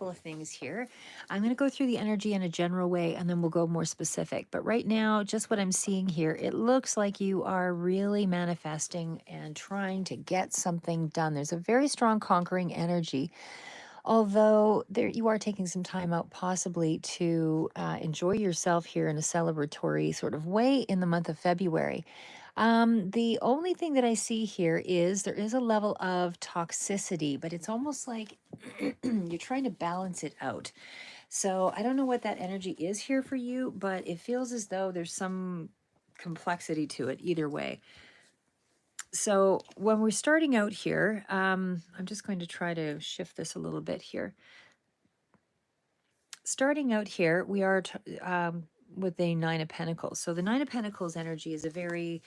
Of things here. I'm going to go through the energy in a general way and then we'll go more specific. But right now, just what I'm seeing here, it looks like you are really manifesting and trying to get something done. There's a very strong conquering energy, although there you are taking some time out possibly to enjoy yourself here in a celebratory sort of way in the month of February. The only thing that I see here is there is a level of toxicity, but it's almost like you're trying to balance it out. So I don't know what that energy is here for you, but it feels as though there's some complexity to it either way. So when we're starting out here, I'm just going to try to shift this a little bit here. Starting out here, we are with the Nine of Pentacles. So the Nine of Pentacles energy is a very,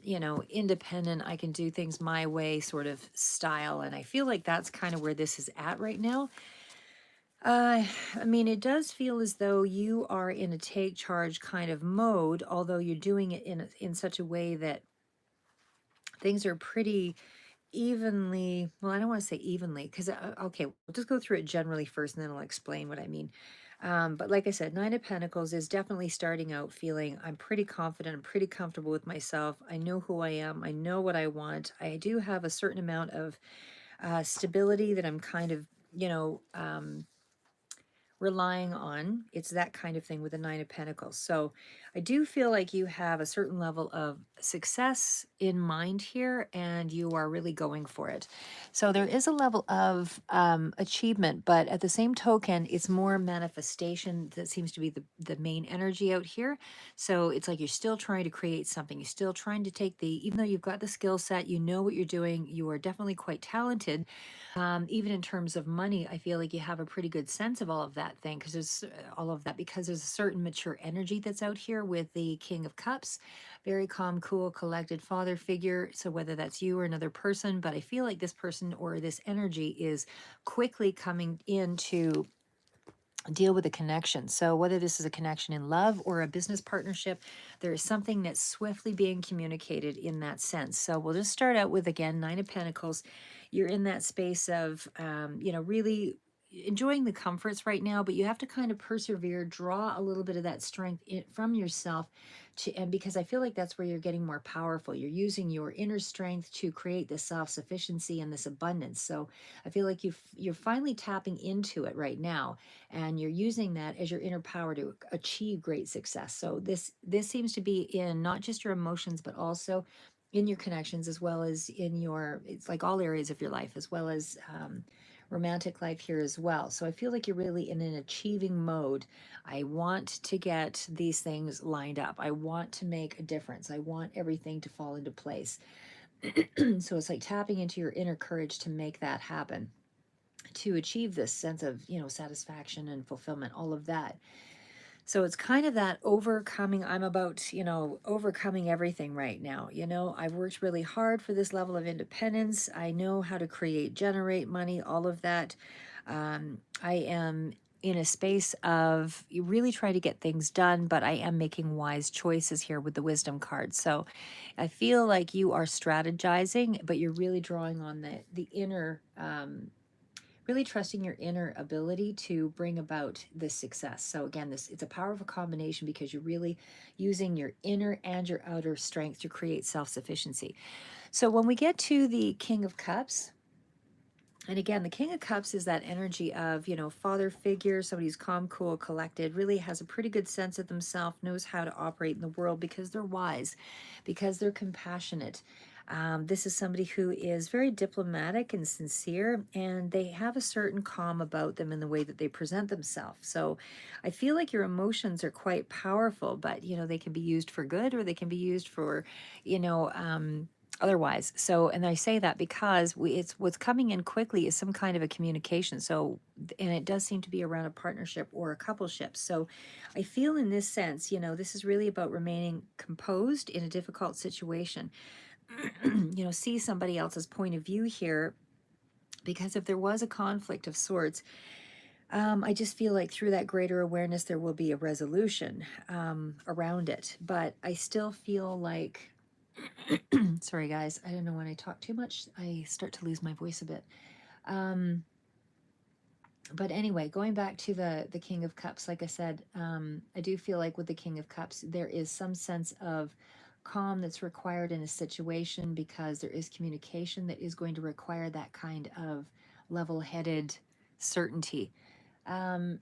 independent, I can do things my way sort of style. And I feel like that's kind of where this is at right now. I mean, it does feel as though you are in a take charge kind of mode, although you're doing it in such a way that things are pretty evenly, well, I don't want to say evenly, because, okay, we'll just go through it generally first, and then I'll explain what I mean. But like I said, Nine of Pentacles is definitely starting out feeling I'm pretty confident, I'm pretty comfortable with myself. I know who I am, I know what I want. I do have a certain amount of stability that I'm kind of, relying on. It's that kind of thing with the Nine of Pentacles. So I do feel like you have a certain level of success in mind here and you are really going for it. So there is a level of achievement, but at the same token, it's more manifestation that seems to be the main energy out here. So it's like you're still trying to create something. You're still trying to take even though you've got the skill set, you know what you're doing, you are definitely quite talented. Even in terms of money, I feel like you have a pretty good sense of all of that thing because there's all of that because there's a certain mature energy that's out here with the King of Cups, very calm, cool, collected father figure. So whether that's you or another person, but I feel like this person or this energy is quickly coming in to deal with a connection. So whether this is a connection in love or a business partnership, there is something that's swiftly being communicated in that sense. So we'll just start out with, again, Nine of Pentacles. You're in that space of, really enjoying the comforts right now, but you have to kind of persevere, draw a little bit of that strength from yourself and because I feel like that's where you're getting more powerful. You're using your inner strength to create this self-sufficiency and this abundance. So I feel like you're finally tapping into it right now and you're using that as your inner power to achieve great success. So this seems to be in not just your emotions but also in your connections as well as in your, it's like all areas of your life as well as romantic life here as well. So I feel like you're really in an achieving mode. I want to get these things lined up. I want to make a difference. I want everything to fall into place. So it's like tapping into your inner courage to make that happen, to achieve this sense of, satisfaction and fulfillment, all of that. So it's kind of that overcoming. I'm about, overcoming everything right now. I've worked really hard for this level of independence. I know how to create, generate money, all of that. I am in a space of you really try to get things done, but I am making wise choices here with the wisdom card. So I feel like you are strategizing, but you're really drawing on the inner really trusting your inner ability to bring about this success. So again, it's a powerful combination because you're really using your inner and your outer strength to create self-sufficiency. So when we get to the King of Cups, and again, the King of Cups is that energy of, father figure, somebody who's calm, cool, collected, really has a pretty good sense of themselves, knows how to operate in the world because they're wise, because they're compassionate. This is somebody who is very diplomatic and sincere, and they have a certain calm about them in the way that they present themselves. So I feel like your emotions are quite powerful, but, they can be used for good or they can be used for, otherwise. So, and I say that because it's what's coming in quickly is some kind of a communication. So, and it does seem to be around a partnership or a coupleship. So I feel in this sense, this is really about remaining composed in a difficult situation. See somebody else's point of view here, because if there was a conflict of sorts, I just feel like through that greater awareness, there will be a resolution around it. But I still feel like, sorry guys, I don't know, when I talk too much, I start to lose my voice a bit. Um, But anyway, going back to the King of Cups, like I said, I do feel like with the King of Cups, there is some sense of calm that's required in a situation because there is communication that is going to require that kind of level-headed certainty. Um,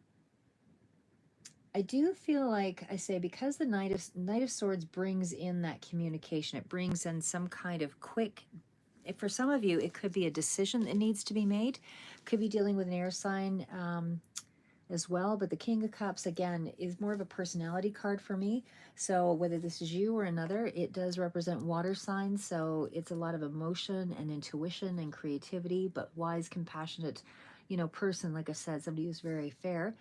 I do feel like I say because the Knight of Swords brings in that communication, it brings in some kind of quick. For some of you, it could be a decision that needs to be made. Could be dealing with an air sign. As well. But the King of Cups, again, is more of a personality card for me. So whether this is you or another, it does represent water signs. So it's a lot of emotion and intuition and creativity, but wise, compassionate, person, like I said, somebody who's very fair.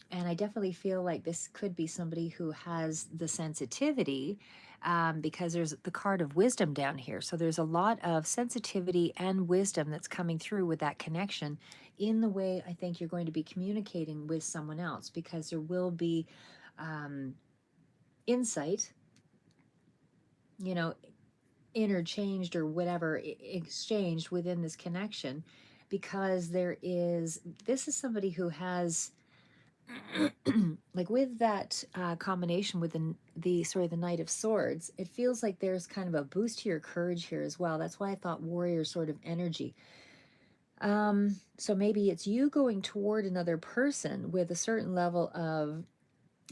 And I definitely feel like this could be somebody who has the sensitivity, because there's the card of wisdom down here. So there's a lot of sensitivity and wisdom that's coming through with that connection in the way I think you're going to be communicating with someone else, because there will be um, insight, you know, interchanged or whatever, exchanged within this connection, because this is somebody who has like with that combination with the Knight of Swords, it feels like there's kind of a boost to your courage here as well. That's why I thought warrior sort of energy. So maybe it's you going toward another person with a certain level of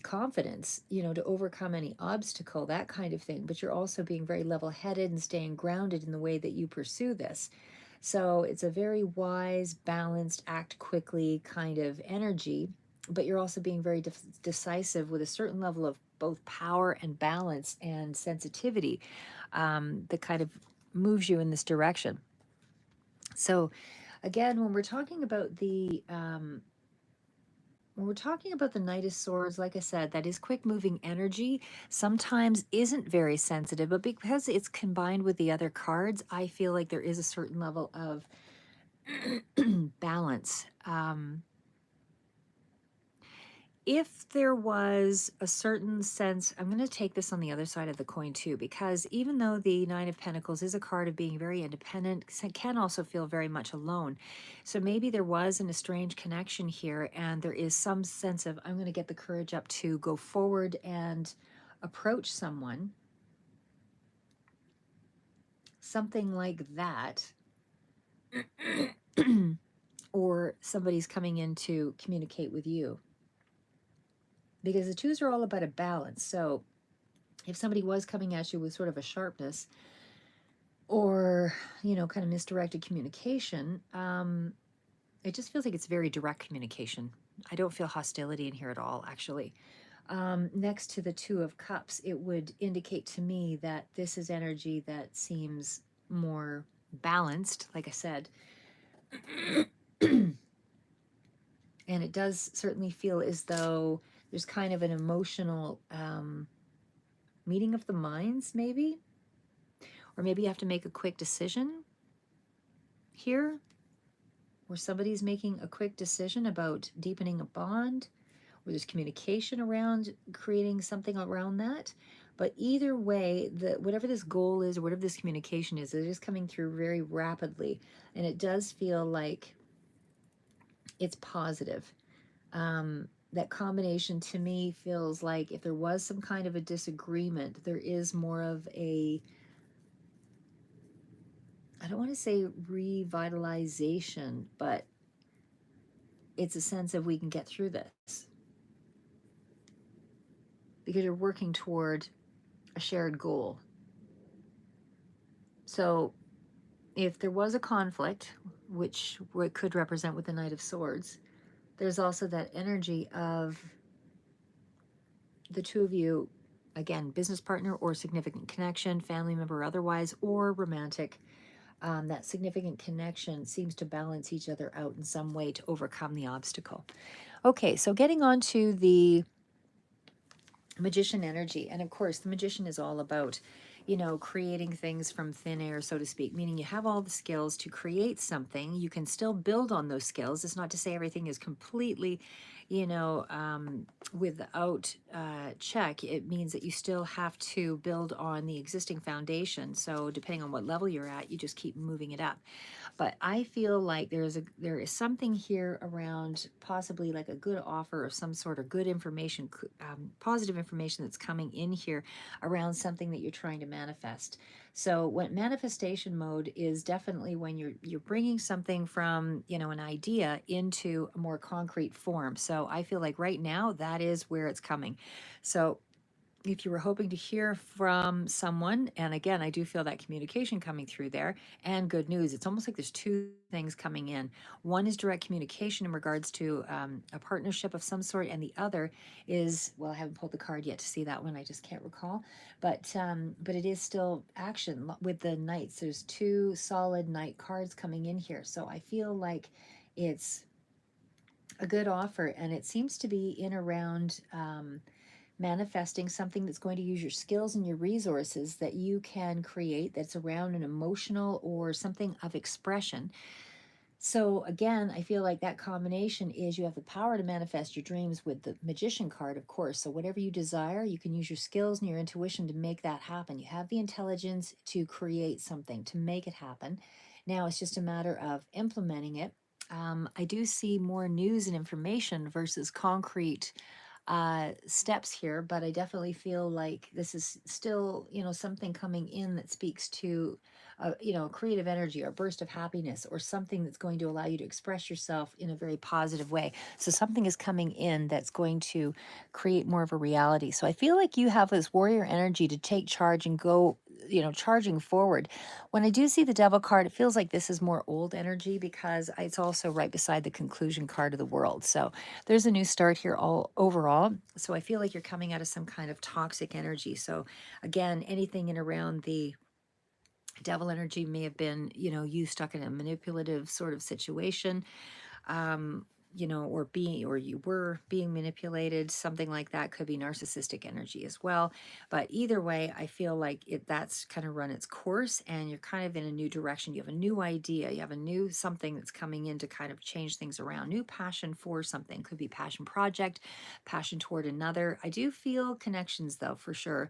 confidence, to overcome any obstacle, that kind of thing. But you're also being very level-headed and staying grounded in the way that you pursue this. So it's a very wise, balanced, act quickly kind of energy, but you're also being very decisive with a certain level of both power and balance and sensitivity, that kind of moves you in this direction. So again, when we're talking about the Knight of Swords, like I said, that is quick moving energy, sometimes isn't very sensitive, but because it's combined with the other cards, I feel like there is a certain level of balance. If there was a certain sense, I'm going to take this on the other side of the coin too, because even though the Nine of Pentacles is a card of being very independent, it can also feel very much alone. So maybe there was an estranged connection here, and there is some sense of, I'm going to get the courage up to go forward and approach someone. Something like that. Or somebody's coming in to communicate with you. Because the twos are all about a balance. So if somebody was coming at you with sort of a sharpness or, kind of misdirected communication, it just feels like it's very direct communication. I don't feel hostility in here at all, actually. Next to the Two of Cups, it would indicate to me that this is energy that seems more balanced, like I said. And it does certainly feel as though there's kind of an emotional meeting of the minds, maybe. Or maybe you have to make a quick decision here, where somebody's making a quick decision about deepening a bond, or there's communication around creating something around that. But either way, whatever this goal is or whatever this communication is, it is coming through very rapidly. And it does feel like it's positive. That combination to me feels like if there was some kind of a disagreement, there is more of a, I don't want to say revitalization, but it's a sense of we can get through this. Because you're working toward a shared goal. So if there was a conflict, which could represent with the Knight of Swords, there's also that energy of the two of you, again, business partner or significant connection, family member otherwise, or romantic. That significant connection seems to balance each other out in some way to overcome the obstacle. Okay, so getting on to the Magician energy. And of course, the Magician is all about, creating things from thin air, so to speak, meaning you have all the skills to create something. You can still build on those skills. It's not to say everything is completely, without check. It means that you still have to build on the existing foundation. So depending on what level you're at, you just keep moving it up. But I feel like there is something here around possibly like a good offer of some sort, or good information, positive information that's coming in here around something that you're trying to manifest. So what manifestation mode is definitely when you're bringing something from, an idea into a more concrete form. So I feel like right now that is where it's coming. So if you were hoping to hear from someone, and again, I do feel that communication coming through there, and good news, it's almost like there's two things coming in. One is direct communication in regards to a partnership of some sort, and the other is, well, I haven't pulled the card yet to see that one. I just can't recall, but it is still action with the knights. There's two solid knight cards coming in here, so I feel like it's a good offer, and it seems to be in around. Manifesting something that's going to use your skills and your resources that you can create, that's around an emotional or something of expression. So again, I feel like that combination is, you have the power to manifest your dreams with the magician card, of course. So whatever you desire, you can use your skills and your intuition to make that happen. You have the intelligence to create something, to make it happen. Now it's just a matter of implementing it. I do see more news and information versus concrete steps here, but I definitely feel like this is still, something coming in that speaks to, creative energy or burst of happiness, or something that's going to allow you to express yourself in a very positive way. So something is coming in that's going to create more of a reality. So I feel like you have this warrior energy to take charge and go, charging forward. When I do see the devil card, it feels like this is more old energy, because it's also right beside the conclusion card of the world. So there's a new start here all overall. So I feel like you're coming out of some kind of toxic energy. So again, anything in around the devil energy may have been, you stuck in a manipulative sort of situation, um, or you were being manipulated. Something like that could be narcissistic energy as well. But either way, I feel like that's kind of run its course, and you're kind of in a new direction. You have a new idea, you have a new something that's coming in to kind of change things around. New passion for something, could be passion project, passion toward another. I do feel connections though, for sure.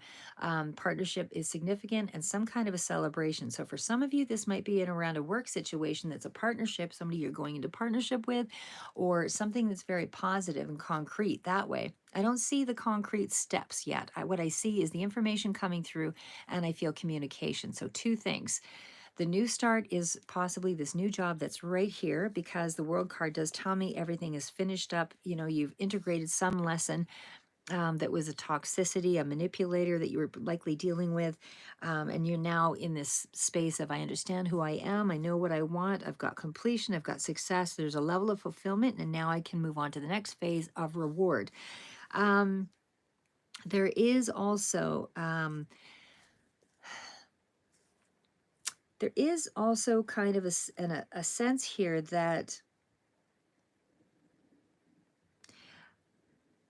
Partnership is significant, and some kind of a celebration. So for some of you, this might be in around a work situation that's a partnership, somebody you're going into partnership with, or something that's very positive and concrete that way. I don't see the concrete steps yet. What I see is the information coming through, and I feel communication. So two things. The new start is possibly this new job that's right here, because the world card does tell me everything is finished up. You've integrated some lesson that was a toxicity, a manipulator that you were likely dealing with. And you're now in this space of, I understand who I am, I know what I want, I've got completion, I've got success, there's a level of fulfillment, and now I can move on to the next phase of reward. Um, there is also kind of a sense here that,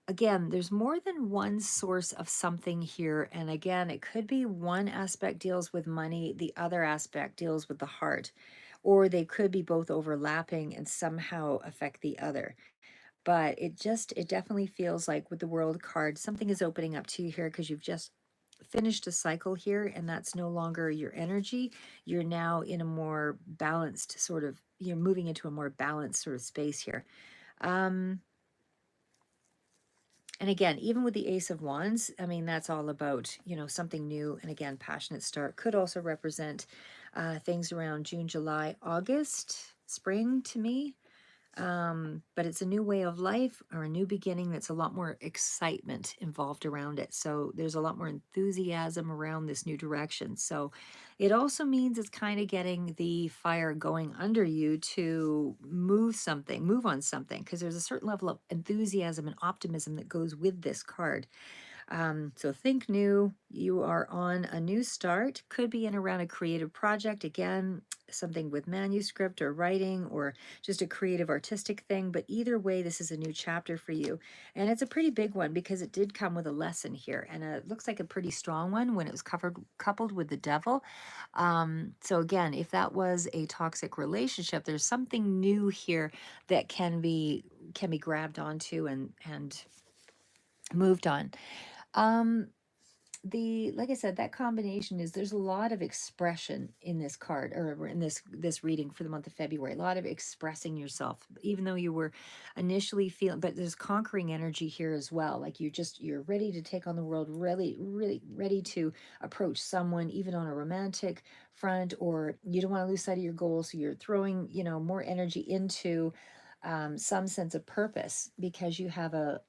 again, there's more than one source of something here. And again, it could be one aspect deals with money, the other aspect deals with the heart, or they could be both overlapping and somehow affect the other. But it definitely feels like with the world card, something is opening up to you here, because you've just finished a cycle here, and that's no longer your energy. You're now in a more balanced sort of, you're moving into a more balanced sort of space here. Um, and again, even with the Ace of Wands, I mean, that's all about, something new. And again, passionate start could also represent things around June, July, August, spring to me. But it's a new way of life, or a new beginning that's a lot more excitement involved around it. So there's a lot more enthusiasm around this new direction. So it also means it's kind of getting the fire going under you to move on something, because there's a certain level of enthusiasm and optimism that goes with this card. So think new. You are on a new start. Could be in around a creative project. Again, something with manuscript or writing or just a creative artistic thing. But either way, this is a new chapter for you. And it's a pretty big one because it did come with a lesson here. And it looks like a pretty strong one when it was coupled with the devil. So again, if that was a toxic relationship, there's something new here that can be grabbed onto and moved on. Um, the like I said, that combination is there's a lot of expression in this card or in this reading for the month of February. A lot of expressing yourself, even though you were initially feeling, but there's conquering energy here as well. Like you're ready to take on the world, really, really ready to approach someone, even on a romantic front, or you don't want to lose sight of your goals. So you're throwing, more energy into some sense of purpose because you have a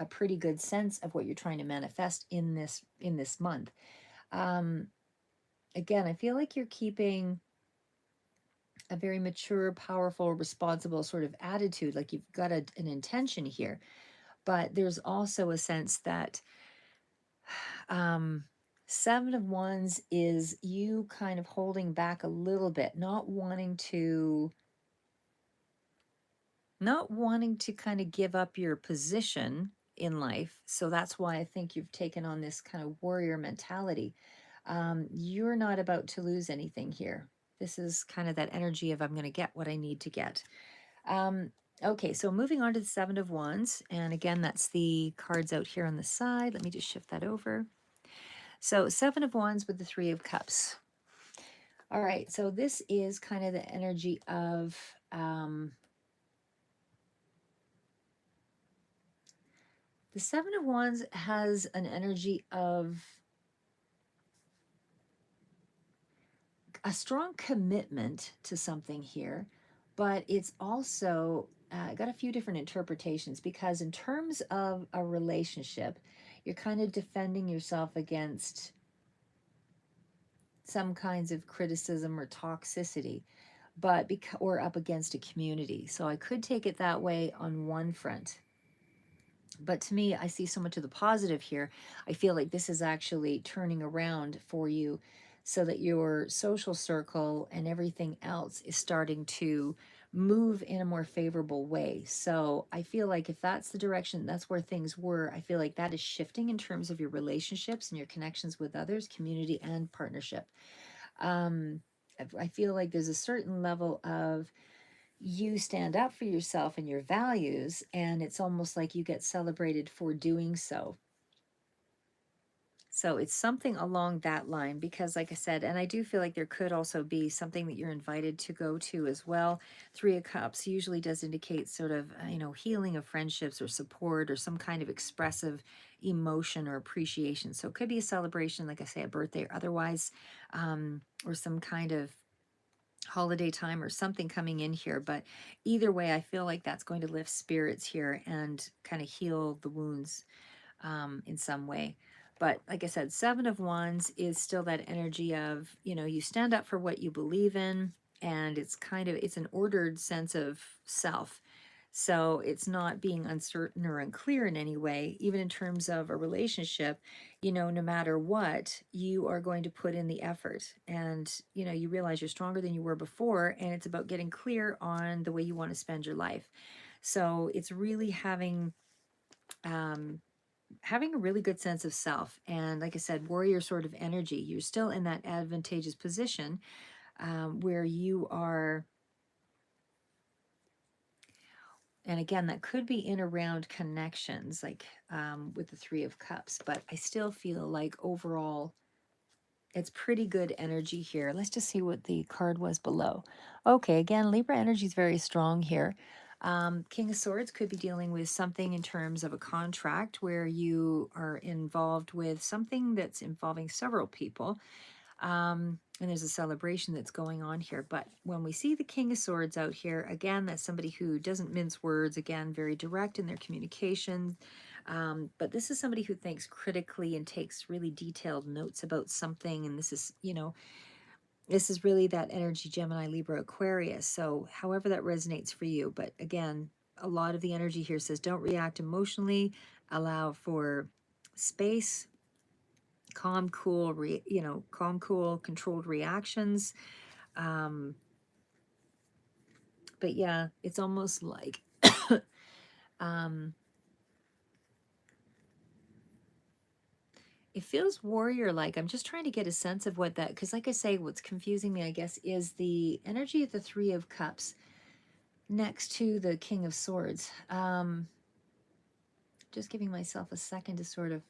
pretty good sense of what you're trying to manifest in this month. Um, Again, I feel like you're keeping a very mature, powerful, responsible sort of attitude. Like you've got an intention here, but there's also a sense that um, Seven of Wands is you kind of holding back a little bit, not wanting to kind of give up your position in life. So that's why I think you've taken on this kind of warrior mentality. You're not about to lose anything here. This is kind of that energy of I'm going to get what I need to get. Um, okay, so moving on to the Seven of Wands. And again, that's the cards out here on the side. Let me just shift that over. So, Seven of Wands with the Three of Cups. All right, so this is kind of the energy of the Seven of Wands has an energy of a strong commitment to something here, but it's also got a few different interpretations because, in terms of a relationship, you're kind of defending yourself against some kinds of criticism or toxicity, or up against a community. So I could take it that way on one front. But to me, I see so much of the positive here. I feel like this is actually turning around for you so that your social circle and everything else is starting to move in a more favorable way. So I feel like if that's the direction, that's where things were, I feel like that is shifting in terms of your relationships and your connections with others, community and partnership. Um, I feel like there's a certain level of you stand up for yourself and your values, and it's almost like you get celebrated for doing so. So it's something along that line because, like I said, and I do feel like there could also be something that you're invited to go to as well. Three of Cups usually does indicate sort of, healing of friendships or support or some kind of expressive emotion or appreciation. So it could be a celebration, like I say, a birthday or otherwise, or some kind of holiday time or something coming in here. But either way, I feel like that's going to lift spirits here and kind of heal the wounds in some way. But like I said, Seven of Wands is still that energy of, you stand up for what you believe in, and it's an ordered sense of self. So it's not being uncertain or unclear in any way, even in terms of a relationship. No matter what, you are going to put in the effort, and you realize you're stronger than you were before, and it's about getting clear on the way you want to spend your life. So it's really um, having a really good sense of self, and like I said, warrior sort of energy. You're still in that advantageous position where you are. And again, that could be in around connections, like with the Three of Cups. But I still feel like overall, it's pretty good energy here. Let's just see what the card was below. Okay, again, Libra energy is very strong here. King of Swords could be dealing with something in terms of a contract where you are involved with something that's involving several people. And there's a celebration that's going on here. But when we see the King of Swords out here, again, that's somebody who doesn't mince words, again, very direct in their communication. But this is somebody who thinks critically and takes really detailed notes about something. And this is really that energy, Gemini, Libra, Aquarius. So however that resonates for you. But again, a lot of the energy here says don't react emotionally, allow for space, calm, cool, controlled reactions. But yeah, it's almost like um, it feels warrior like. I'm just trying to get a sense of what that, because like I say, what's confusing me, I guess, is the energy of the Three of Cups next to the King of Swords. Just giving myself a second to sort of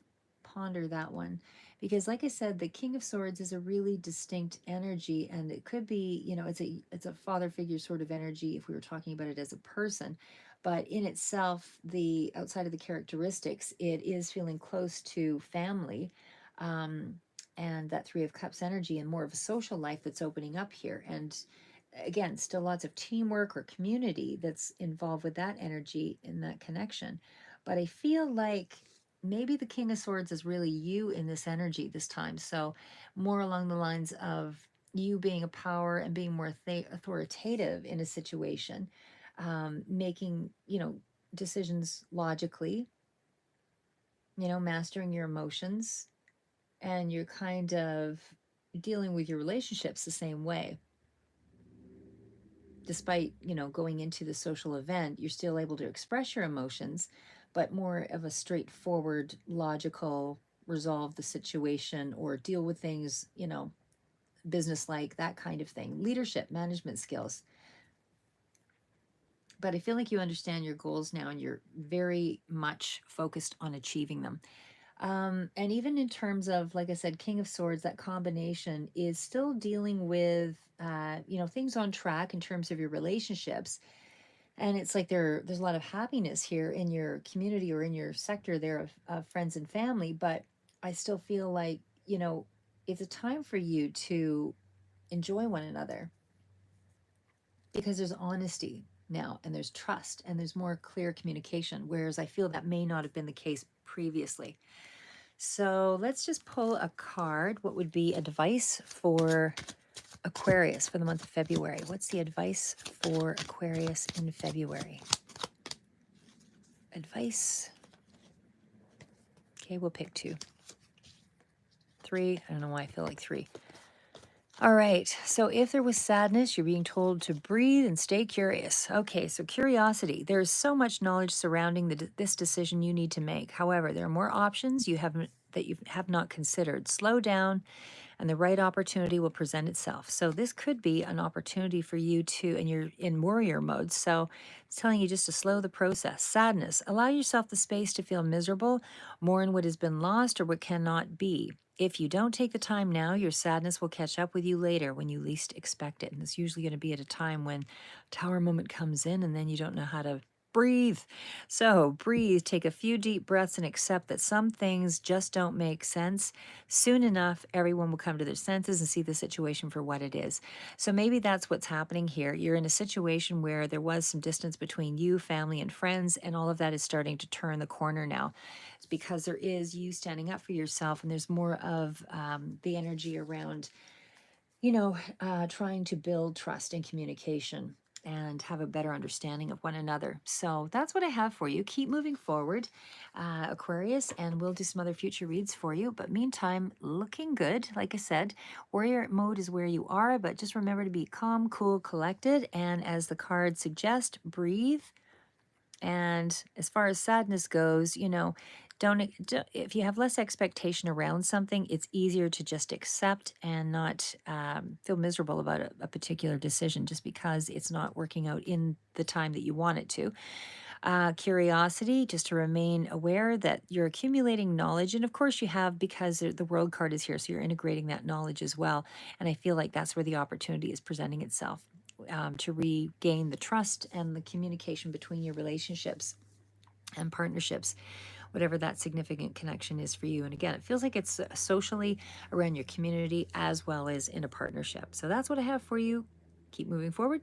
ponder that one, because like I said, the King of Swords is a really distinct energy, and it could be, it's a father figure sort of energy if we were talking about it as a person. But in itself, the outside of the characteristics, it is feeling close to family, um, and that Three of Cups energy, and more of a social life that's opening up here. And again, still lots of teamwork or community that's involved with that energy in that connection. But I feel like maybe the King of Swords is really you in this energy this time. So, more along the lines of you being a power and being more authoritative in a situation, making, decisions logically, mastering your emotions, and you're kind of dealing with your relationships the same way. Despite, going into the social event, you're still able to express your emotions, but more of a straightforward, logical, resolve the situation or deal with things, business like, that kind of thing. Leadership, management skills. But I feel like you understand your goals now and you're very much focused on achieving them. And even in terms of, like I said, King of Swords, that combination is still dealing with, things on track in terms of your relationships. And it's like there's a lot of happiness here in your community or in your sector there of friends and family. But I still feel like, it's a time for you to enjoy one another, because there's honesty now and there's trust and there's more clear communication. Whereas I feel that may not have been the case previously. So let's just pull a card. What would be advice for Aquarius for the month of February? What's the advice for Aquarius in February? Advice. Okay, we'll pick 2. 3. I don't know why I feel like 3. All right. So if there was sadness, you're being told to breathe and stay curious. Okay. So curiosity. There's so much knowledge surrounding this decision you need to make. However, there are more options that you have not considered. Slow down, and the right opportunity will present itself. So this could be an opportunity for you to, and you're in warrior mode. So it's telling you just to slow the process. Sadness. Allow yourself the space to feel miserable, mourn what has been lost or what cannot be. If you don't take the time now, your sadness will catch up with you later when you least expect it. And it's usually going to be at a time when tower moment comes in and then you don't know how to breathe. So breathe, take a few deep breaths and accept that some things just don't make sense. Soon enough, everyone will come to their senses and see the situation for what it is. So maybe that's what's happening here. You're in a situation where there was some distance between you, family, and friends, and all of that is starting to turn the corner now. It's because there is you standing up for yourself, and there's more of the energy around, trying to build trust and communication and have a better understanding of one another. So that's what I have for you. Keep moving forward, Aquarius, and we'll do some other future reads for you. But meantime, looking good. Like I said, warrior mode is where you are, but just remember to be calm, cool, collected. And as the cards suggest, breathe. And as far as sadness goes, if you have less expectation around something, it's easier to just accept and not feel miserable about a particular decision just because it's not working out in the time that you want it to. Curiosity, just to remain aware that you're accumulating knowledge. And of course, you have, because the world card is here. So you're integrating that knowledge as well. And I feel like that's where the opportunity is presenting itself, to regain the trust and the communication between your relationships and partnerships, whatever that significant connection is for you. And again, it feels like it's socially around your community as well as in a partnership. So that's what I have for you. Keep moving forward.